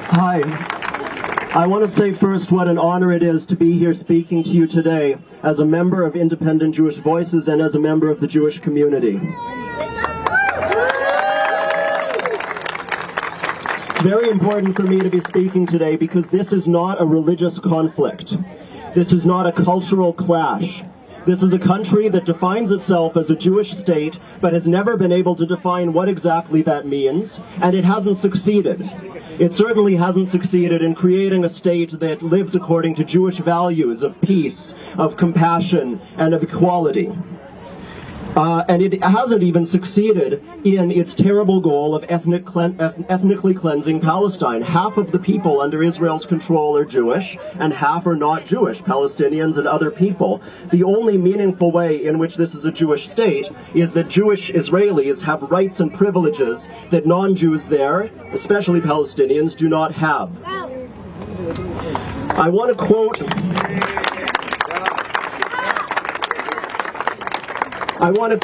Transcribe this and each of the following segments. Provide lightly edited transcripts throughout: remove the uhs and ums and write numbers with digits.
Hi. I want to say first what an honor it is to be here speaking to you today as a member of Independent Jewish Voices and as a member of the Jewish community. It's very important for me to be speaking today because this is not a religious conflict. This is not a cultural clash. This is a country that defines itself as a Jewish state, but has never been able to define what exactly that means, and it hasn't succeeded. It certainly hasn't succeeded in creating a state that lives according to Jewish values of peace, of compassion, and of equality. And it hasn't even succeeded in its terrible goal of ethnically cleansing Palestine. Half of the people under Israel's control are Jewish, and half are not Jewish, Palestinians and other people. The only meaningful way in which this is a Jewish state is that Jewish Israelis have rights and privileges that non-Jews there, especially Palestinians, do not have. I want to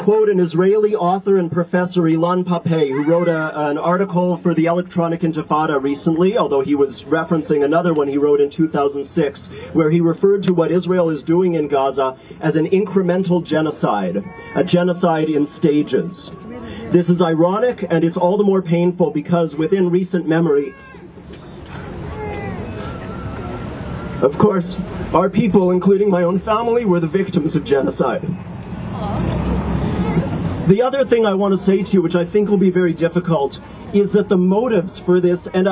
quote an Israeli author and professor, Ilan Pappé, who wrote an article for the Electronic Intifada recently, although he was referencing another one he wrote in 2006, where he referred to what Israel is doing in Gaza as an incremental genocide, a genocide in stages. This is ironic, and it's all the more painful because within recent memory, of course, our people, including my own family, were the victims of genocide. The other thing I want to say to you, which I think will be very difficult, is that the motives for this, and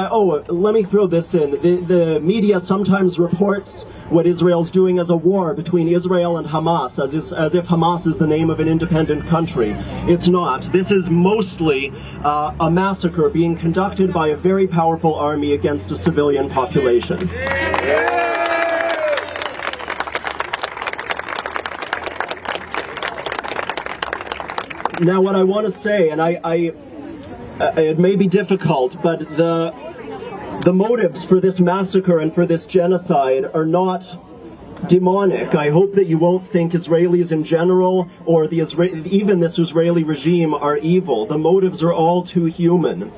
let me throw this in, the media sometimes reports what Israel's doing as a war between Israel and Hamas, as if Hamas is the name of an independent country. It's not. This is mostly a massacre being conducted by a very powerful army against a civilian population. Now, what I want to say, and it may be difficult, but the motives for this massacre and for this genocide are not demonic. I hope that you won't think Israelis in general or even this Israeli regime are evil. The motives are all too human.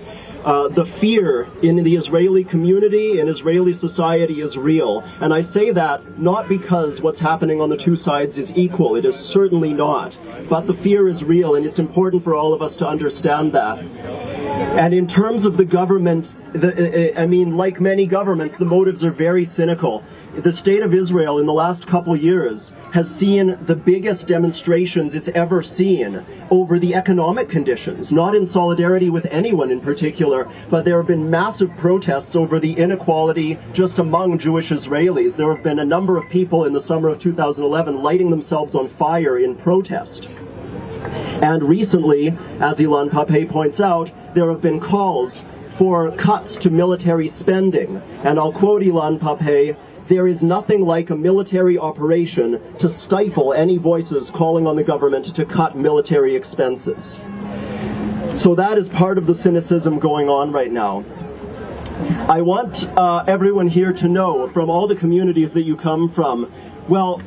The fear in the Israeli community, in Israeli society, is real. And I say that not because what's happening on the two sides is equal. It is certainly not. But the fear is real, and it's important for all of us to understand that. And in terms of the government, like many governments, the motives are very cynical. The state of Israel in the last couple years has seen the biggest demonstrations it's ever seen over the economic conditions, not in solidarity with anyone in particular, but there have been massive protests over the inequality just among Jewish Israelis. There have been a number of people in the summer of 2011 lighting themselves on fire in protest. And recently, as Ilan Pappé points out, there have been calls for cuts to military spending. And I'll quote Ilan Pappé, "There is nothing like a military operation to stifle any voices calling on the government to cut military expenses." So that is part of the cynicism going on right now. I want everyone here to know, from all the communities that you come from, well,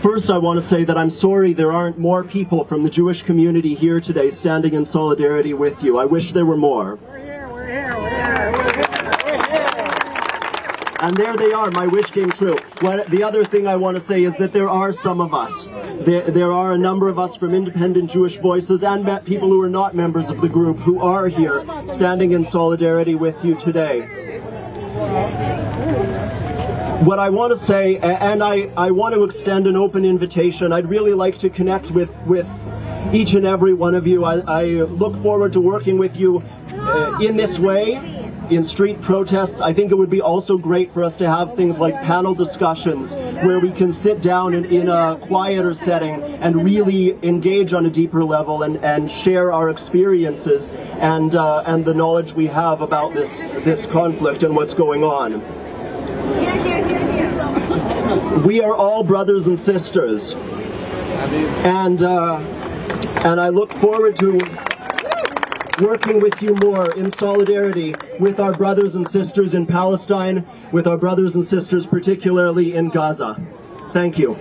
first I want to say that I'm sorry there aren't more people from the Jewish community here today standing in solidarity with you. I wish there were more. And there they are, my wish came true. The other thing I want to say is that there are some of us. There are a number of us from Independent Jewish Voices and people who are not members of the group who are here standing in solidarity with you today. What I want to say, and I want to extend an open invitation, I'd really like to connect with each and every one of you. I look forward to working with you in this way, in street protests. I think it would be also great for us to have things like panel discussions where we can sit down in a quieter setting and really engage on a deeper level and share our experiences and the knowledge we have about this conflict and what's going on. We are all brothers and sisters, and I look forward to working with you more in solidarity with our brothers and sisters in Palestine, with our brothers and sisters particularly in Gaza. Thank you.